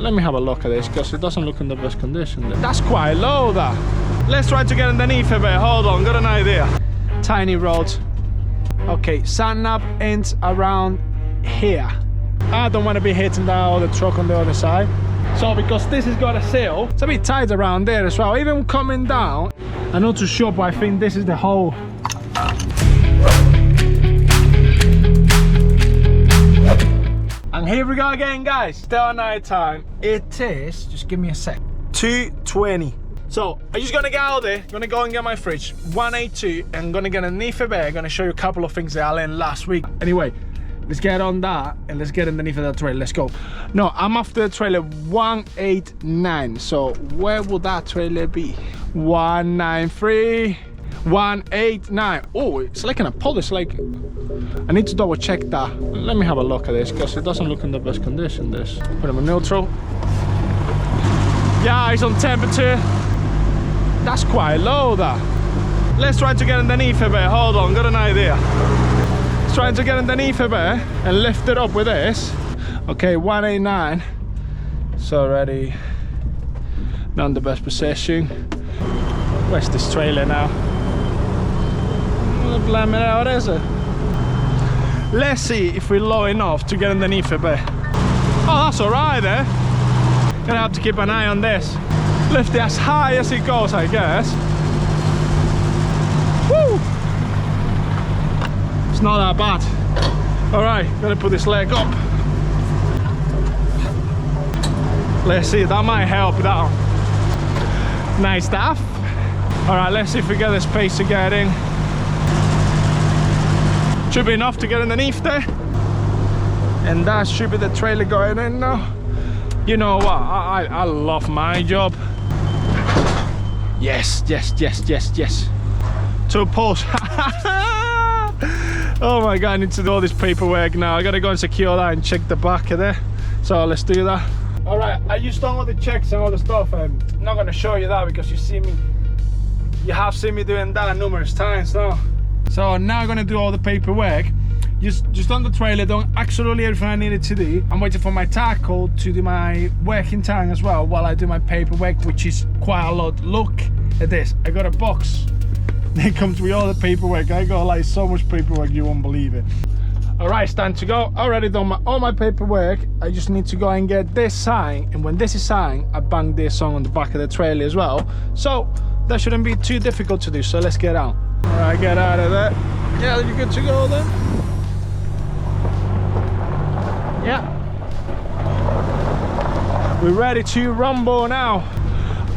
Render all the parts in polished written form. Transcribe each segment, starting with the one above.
Let me have a look at this because it doesn't look in the best condition. That's quite low, that. Let's try to get underneath a bit. Hold on, got an idea. Tiny roads. Okay, sand nav ends around here. I don't want to be hitting that other truck on the other side. So because this has got a sill, it's a bit tight around there as well. Even coming down, I'm not too sure, but I think this is the hole. And here we go again, guys. Still night time. It is, just give me a sec, 2:20. So I'm just gonna get out there, gonna go and get my fridge, 182, and gonna get underneath a bit. Gonna show you a couple of things that I learned last week. Anyway, let's get on that and let's get underneath of that trailer. Let's go. No, I'm after the trailer 189. So where would that trailer be? 193, 189. Oh, it's like an Apollo. It's like, I need to double check that. Let me have a look at this because it doesn't look in the best condition. This. Put him in neutral. Yeah, it's on temperature. That's quite low, that. Let's try to get underneath a bit. Hold on, got an idea. Let's try to get underneath a bit and lift it up with this. Okay, 189. It's already not in the best position. Where's this trailer now? Blame it out, is it? Let's see if we're low enough to get underneath a bit. Oh, that's alright there. Gonna have to keep an eye on this. Lift it as high as it goes, I guess. Woo! It's not that bad. Alright, gotta put this leg up. Let's see, that might help that. Nice stuff. Alright, let's see if we get the space to get in. Should be enough to get underneath there. And that should be the trailer going in now. You know what, I love my job. Yes, yes, yes, yes, yes. 2 pulls. Oh my god, I need to do all this paperwork now. I gotta go and secure that and check the back of there. So let's do that. All right, I used done all the checks and all the stuff, and I'm not gonna show you that because you have seen me doing that numerous times now. So now I'm gonna do all the paperwork. Just on the trailer, done absolutely everything I needed to do. I'm waiting for my tackle to do my working time as well while I do my paperwork, which is quite a lot. Look at this, I got a box. It comes with all the paperwork. I got like so much paperwork, you won't believe it. All right, it's time to go. Already done all my paperwork. I just need to go and get this signed, and when this is signed, I bang this on the back of the trailer as well. So that shouldn't be too difficult to do, so let's get out. All right, get out of there. Yeah, you good to go then? Yeah, we're ready to rumble now.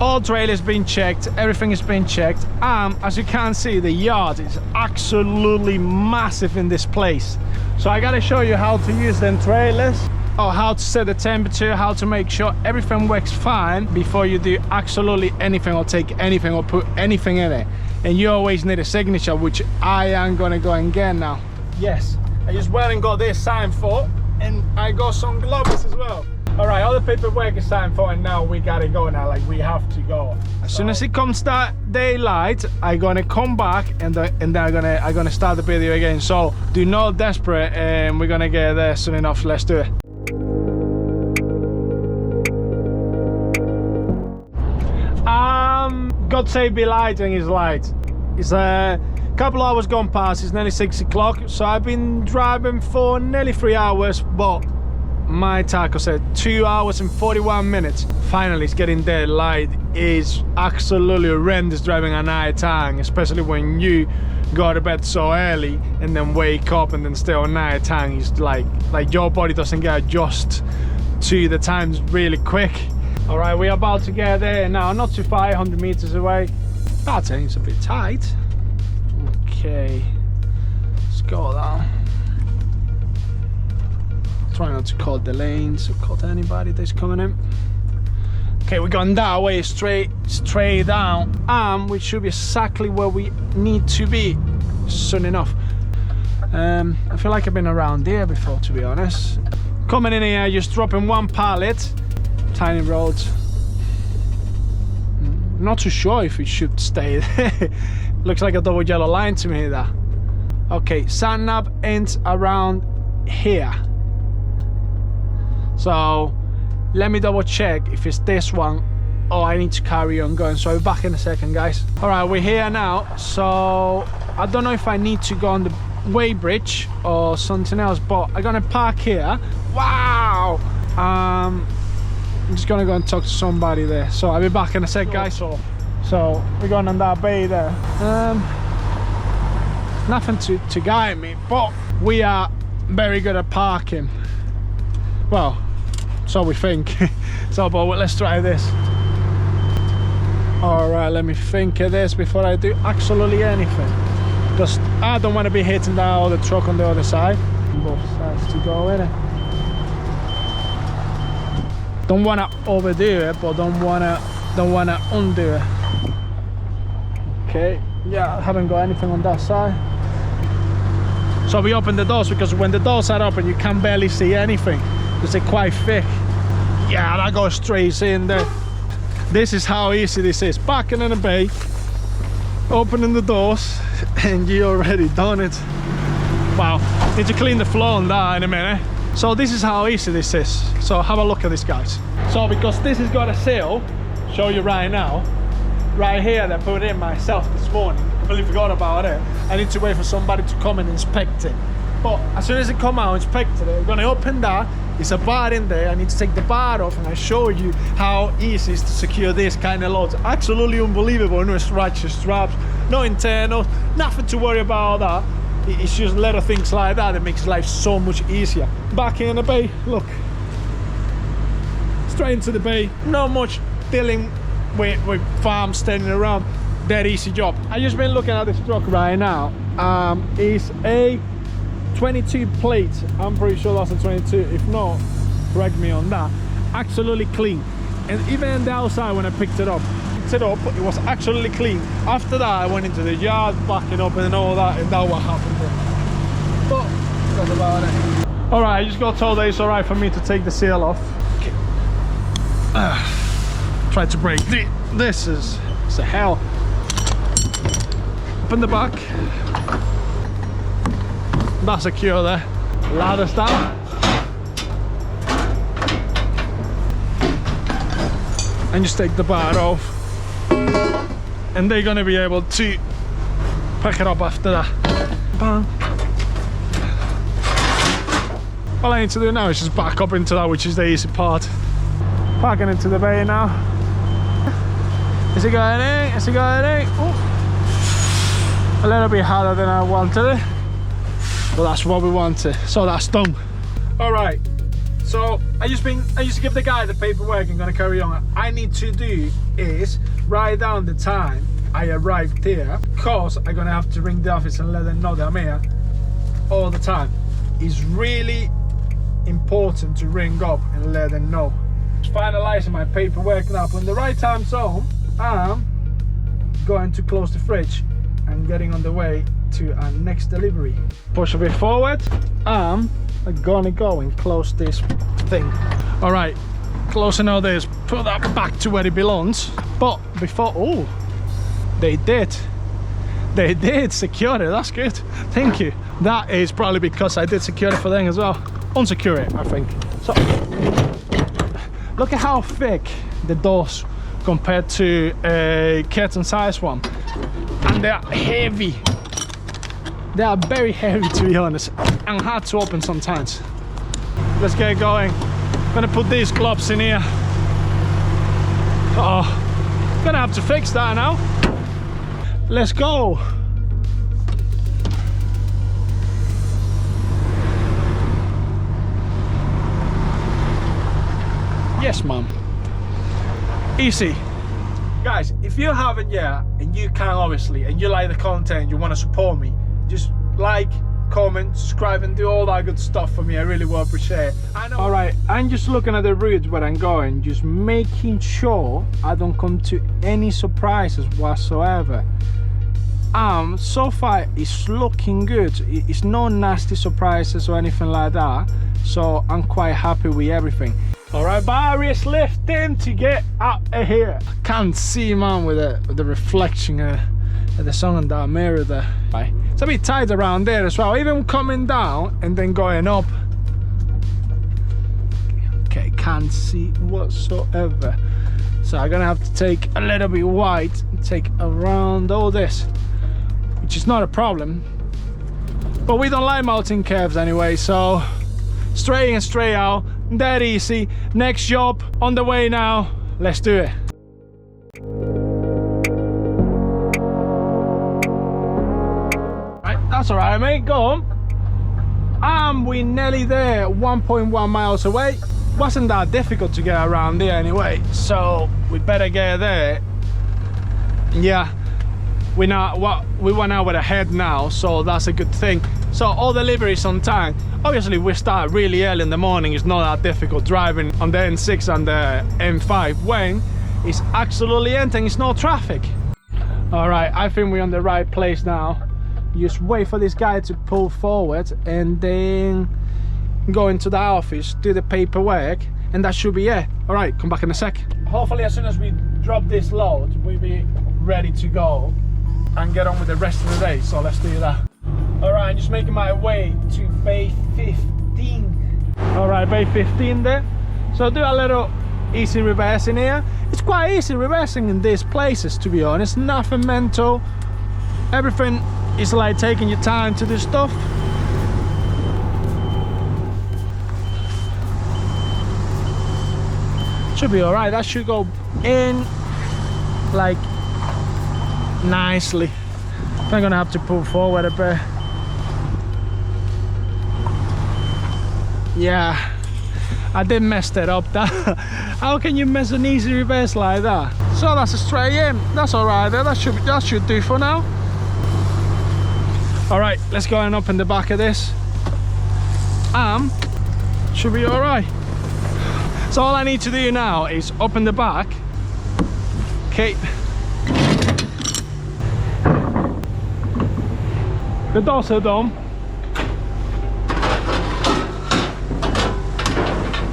All trailers been checked, everything has been checked, and as you can see, the yard is absolutely massive in this place. So I gotta show you how to use them trailers, or how to set the temperature, how to make sure everything works fine before you do absolutely anything or take anything or put anything in it. And you always need a signature, which I am gonna go and get now. Yes, I just went and got this signed for. And I got some gloves as well. All right, all the paperwork is signed for, and now we gotta go now. Like, we have to go. As soon as it comes that daylight, I'm gonna come back and then I'm gonna start the video again. So do not desperate, and we're gonna get there soon enough. Let's do it. God save me lighting is light. It's a couple hours gone past, it's nearly 6 o'clock, so I've been driving for nearly 3 hours, but my tackle said 2 hours and 41 minutes. Finally, it's getting there. Light is absolutely horrendous driving at night time, especially when you go to bed so early and then wake up and then still at night time. It's like your body doesn't get adjusted to the times really quick. All right, we're about to get there now, not too far, 100 meters away. I think it's a bit tight. Okay, let's go down. Try not to cut the lanes or cut anybody that's coming in. Okay, we're going that way, straight down, and we should be exactly where we need to be soon enough. I feel like I've been around here before, to be honest. Coming in here, just dropping one pallet. Tiny roads. Not too sure if we should stay there. Looks like a double yellow line to me there. Okay, sand nav ends around here. So Let me double check if it's this one or I need to carry on going. So I'll be back in a second, guys. All right, we're here now. So I don't know if I need to go on the weighbridge or something else, but I'm gonna park here. Wow. I'm just gonna go and talk to somebody there. So I'll be back in a sec, guys. So we're going on that bay there. Nothing to guide me, but we are very good at parking. Well, so we think. So, but let's try this. All right, let me think of this before I do absolutely anything. Just, I don't want to be hitting that other truck on the other side. Both sides to go in it. Don't want to overdo it, but don't want to undo it. Okay, yeah, I haven't got anything on that side. So we open the doors because when the doors are open, you can barely see anything because they're quite thick. Yeah, that goes straight in there. This is how easy this is. Parking in the bay, opening the doors, and you already done it. Wow, need to clean the floor on that in a minute. So this is how easy this is. So have a look at this, guys. So because this has got a seal, show you right now. Right here, I put it in myself this morning. Completely forgot about it. I need to wait for somebody to come and inspect it. But as soon as they come out and inspect it, I'm gonna open that. It's a bar in there. I need to take the bar off, and I show you how easy it is to secure this kind of loads. Absolutely unbelievable. No scratches, straps, no internals, nothing to worry about that. It's just little things like that that makes life so much easier. Back in the bay, look. Straight into the bay. Not much dealing with farms standing around. That easy job. I just been looking at this truck right now. It's a 22 plate. I'm pretty sure that's a 22. If not, correct me on that. Absolutely clean. And even the outside when I picked it up, it was absolutely clean. After that, I went into the yard, backing up and all that, and that's what happened there. But that's about it. All right, I just got told that it's all right for me to take the seal off. Okay. Try to break. This is a hell. Open the back. That's secure there. Ladder's down. And just take the bar off. And they're gonna be able to pick it up after that. Bam. All I need to do now is just back up into that, which is the easy part. Parking into the bay now. Is it going in? Is it going in? Ooh. A little bit harder than I wanted it. But that's what we wanted. So that's done. All right. So I used to give the guy the paperwork. I'm gonna carry on. I need to do is write down the time I arrived here, because I'm gonna have to ring the office and let them know that I'm here all the time. It's really important to ring up and let them know. Just finalizing my paperwork now. When the right time zone, I'm going to close the fridge and getting on the way to our next delivery. Push a bit forward. I'm gonna go and close this thing. All right, closing all this, put that back to where it belongs. But before, oh, they did secure it. That's good, thank you. That is probably because I did secure it for them as well. Unsecure it, I think. So look at how thick the doors compared to a curtain size one, and they're heavy. They are very heavy, to be honest, and hard to open sometimes. Let's get going. I'm gonna put these gloves in here. Oh, gonna have to fix that now. Let's go. Yes, mum. Easy. Guys, if you haven't yet, and you can obviously, and you like the content, you want to support me, just like, comment, subscribe, and do all that good stuff for me. I really will appreciate it. All right, I'm just looking at the route where I'm going, just making sure I don't come to any surprises whatsoever. So far it's looking good. It's no nasty surprises or anything like that, so I'm quite happy with everything. All right, barriers lifting to get out of here. I can't see, man, with the reflection of the sun on that mirror there. Right. It's a bit tight around there as well, even coming down and then going up. Okay, can't see whatsoever. So I'm gonna have to take a little bit wide, take around all this, which is not a problem. But we don't like mountain curves anyway, so straight in, straight out, that easy. Next job on the way now. Let's do it. Right, that's all right, mate. Go on. We're nearly there, 1.1 miles away. Wasn't that difficult to get around there anyway, so we better get there. Yeah, we went out with a head now, so that's a good thing. So all deliveries on time. Obviously we start really early in the morning. It's not that difficult driving on the N6 and the M5 when it's absolutely empty and it's no traffic. All right, I think we're on the right place now. Just wait for this guy to pull forward and then go into the office, do the paperwork, and that should be it. All right, come back in a sec. Hopefully as soon as we drop this load, we'll be ready to go and get on with the rest of the day. So let's do that. All right, I'm just making my way to bay 15. All right, bay 15 there. So do a little easy reversing here. It's quite easy reversing in these places, to be honest. Nothing mental. Everything is like taking your time to do stuff. Should be all right. That should go in like nicely. I'm gonna have to pull forward a bit. Yeah, I did mess that up. How can you mess an easy reverse like that? So that's a straight in. That's all right there. That should do for now. All right, let's go and open the back of this. Should be all right. So all I need to do now is open the back. Okay. The doors are done.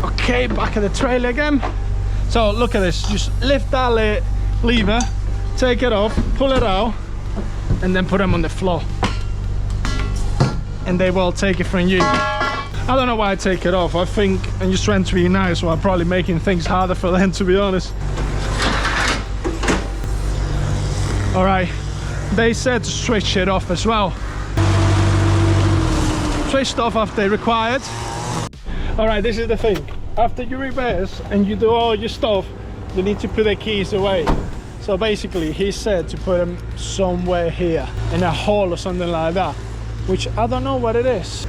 Okay, back of the trailer again. So look at this, just lift that lever, take it off, pull it out, and then put them on the floor. And they will take it from you. I don't know why I take it off. I think I'm just trying to be nice, so I'm probably making things harder for them, to be honest. All right, they said to switch it off as well. Switched off after required. All right, this is the thing. After you reverse and you do all your stuff, you need to put the keys away. So basically, he said to put them somewhere here, in a hole or something like that, which I don't know what it is.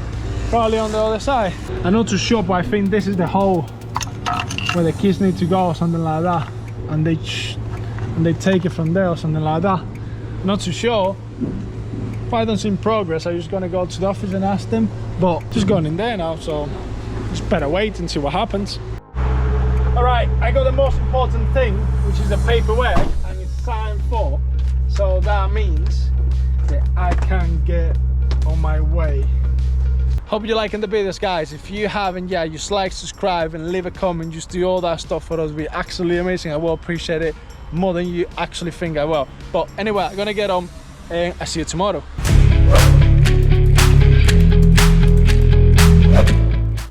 Probably on the other side. I'm not too sure, but I think this is the hole where the keys need to go or something like that, and they take it from there or something like that. Not too sure. If I don't see progress, I'm just gonna go to the office and ask them, but just going in there now, so just better wait and see what happens. All right, I got the most important thing, which is the paperwork, and it's signed for, so that means that I can get on my way. Hope you're liking the videos, guys. If you haven't, yeah, just like, subscribe, and leave a comment. Just do all that stuff for us. It'll be absolutely amazing. I will appreciate it more than you actually think I will. But anyway, I'm gonna get on, and I'll see you tomorrow.